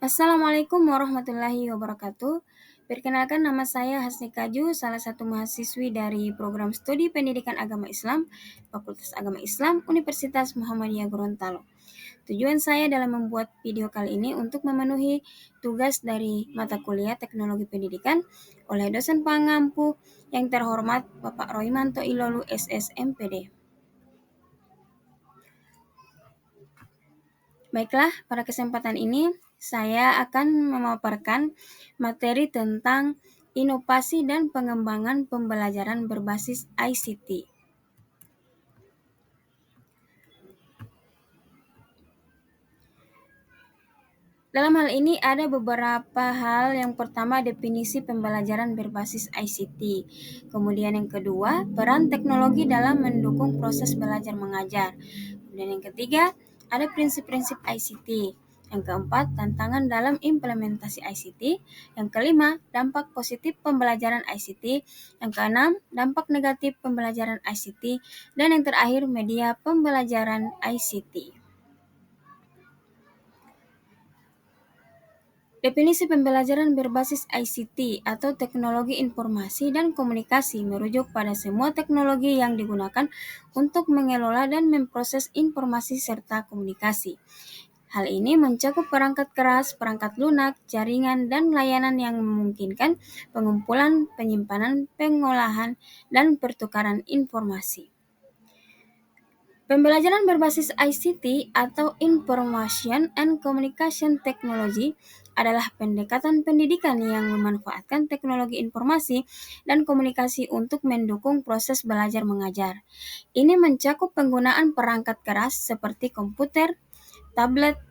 Assalamualaikum warahmatullahi wabarakatuh. Perkenalkan, nama saya Hasni Kaju, salah satu mahasiswi dari program studi Pendidikan Agama Islam, Fakultas Agama Islam, Universitas Muhammadiyah Gorontalo. Tujuan saya dalam membuat video kali ini untuk memenuhi tugas dari mata kuliah Teknologi Pendidikan oleh dosen pengampu yang terhormat Bapak Roymanto Ilolu SSMPD. Baiklah, pada kesempatan ini saya akan memaparkan materi tentang inovasi dan pengembangan pembelajaran berbasis ICT. Dalam hal ini ada beberapa hal. Yang pertama, definisi pembelajaran berbasis ICT. Kemudian yang kedua, peran teknologi dalam mendukung proses belajar mengajar. Kemudian yang ketiga, ada prinsip-prinsip ICT. Yang keempat, tantangan dalam implementasi ICT. Yang kelima, dampak positif pembelajaran ICT. Yang keenam, dampak negatif pembelajaran ICT. Dan yang terakhir, media pembelajaran ICT. Definisi pembelajaran berbasis ICT atau teknologi informasi dan komunikasi merujuk pada semua teknologi yang digunakan untuk mengelola dan memproses informasi serta komunikasi. Hal ini mencakup perangkat keras, perangkat lunak, jaringan, dan layanan yang memungkinkan pengumpulan, penyimpanan, pengolahan, dan pertukaran informasi. Pembelajaran berbasis ICT atau Information and Communication Technology adalah pendekatan pendidikan yang memanfaatkan teknologi informasi dan komunikasi untuk mendukung proses belajar mengajar. Ini mencakup penggunaan perangkat keras seperti komputer, tablet,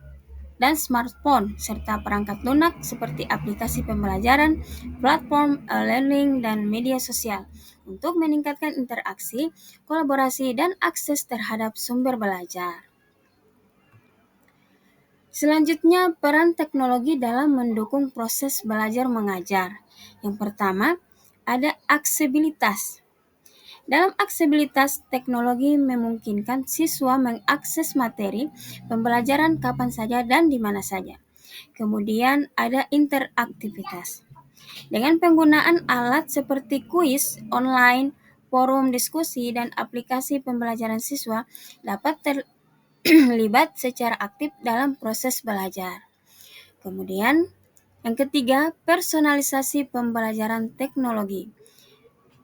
dan smartphone, serta perangkat lunak seperti aplikasi pembelajaran, platform e-learning, dan media sosial untuk meningkatkan interaksi, kolaborasi, dan akses terhadap sumber belajar. Selanjutnya, peran teknologi dalam mendukung proses belajar mengajar. Yang pertama, ada aksesibilitas. Dalam aksesibilitas, teknologi memungkinkan siswa mengakses materi pembelajaran kapan saja dan di mana saja. Kemudian ada interaktivitas. Dengan penggunaan alat seperti kuis online, forum diskusi, dan aplikasi pembelajaran, siswa dapat terlibat secara aktif dalam proses belajar. Kemudian, yang ketiga, personalisasi pembelajaran teknologi.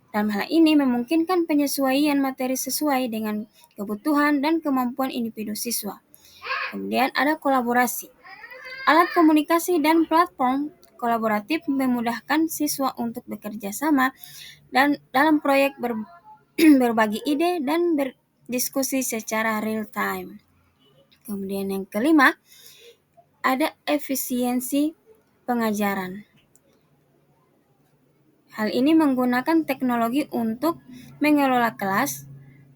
Dalam hal ini memungkinkan penyesuaian materi sesuai dengan kebutuhan dan kemampuan individu siswa. Kemudian ada kolaborasi. Alat komunikasi dan platform kolaboratif memudahkan siswa untuk bekerja sama dan dalam proyek berbagi ide dan berdiskusi secara real time. Kemudian yang kelima, ada efisiensi pengajaran. Hal ini menggunakan teknologi untuk mengelola kelas,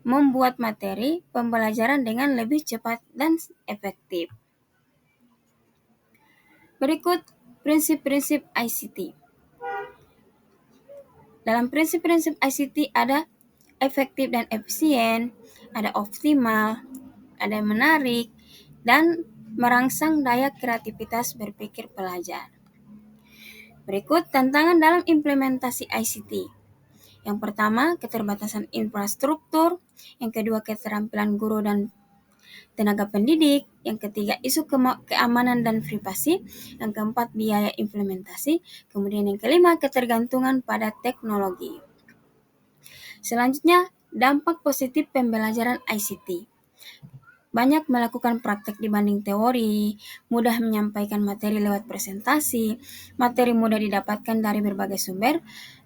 membuat materi pembelajaran dengan lebih cepat dan efektif. Berikut prinsip-prinsip ICT. Dalam prinsip-prinsip ICT ada efektif dan efisien, ada optimal, ada menarik, dan merangsang daya kreativitas berpikir pelajar. Berikut tantangan dalam implementasi ICT. Yang pertama, keterbatasan infrastruktur. Yang kedua, keterampilan guru dan tenaga pendidik. Yang ketiga, isu keamanan dan privasi. Yang keempat, biaya implementasi. Kemudian yang kelima, ketergantungan pada teknologi. Selanjutnya, dampak positif pembelajaran ICT. Banyak melakukan praktek dibanding teori, mudah menyampaikan materi lewat presentasi, materi mudah didapatkan dari berbagai sumber,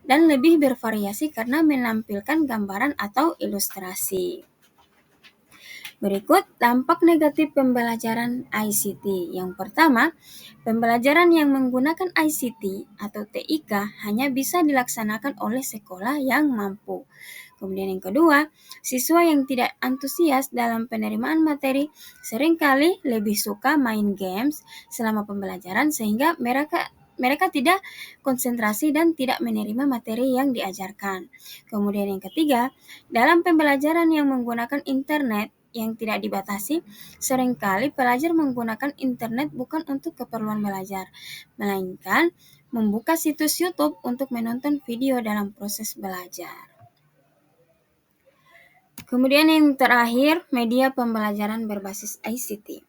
dan lebih bervariasi karena menampilkan gambaran atau ilustrasi. Berikut dampak negatif pembelajaran ICT. Yang pertama, pembelajaran yang menggunakan ICT atau TIK hanya bisa dilaksanakan oleh sekolah yang mampu. Kemudian yang kedua, siswa yang tidak antusias dalam penerimaan materi seringkali lebih suka main games selama pembelajaran sehingga mereka tidak konsentrasi dan tidak menerima materi yang diajarkan. Kemudian yang ketiga, dalam pembelajaran yang menggunakan internet, yang tidak dibatasi, seringkali pelajar menggunakan internet bukan untuk keperluan belajar, melainkan membuka situs YouTube untuk menonton video dalam proses belajar. Kemudian yang terakhir, media pembelajaran berbasis ICT.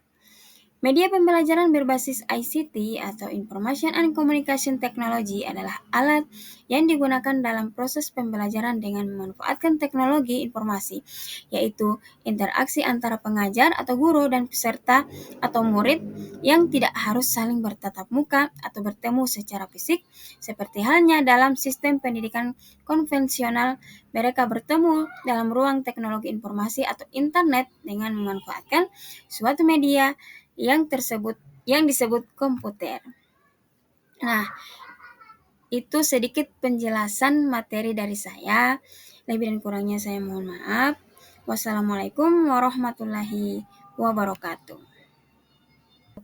Media pembelajaran berbasis ICT atau Information and Communication Technology adalah alat yang digunakan dalam proses pembelajaran dengan memanfaatkan teknologi informasi, yaitu interaksi antara pengajar atau guru dan peserta atau murid yang tidak harus saling bertatap muka atau bertemu secara fisik, seperti halnya dalam sistem pendidikan konvensional. Mereka bertemu dalam ruang teknologi informasi atau internet dengan memanfaatkan suatu media yang disebut komputer. Nah, itu sedikit penjelasan materi dari saya. Lebih dan kurangnya saya mohon maaf. Wassalamualaikum warahmatullahi wabarakatuh.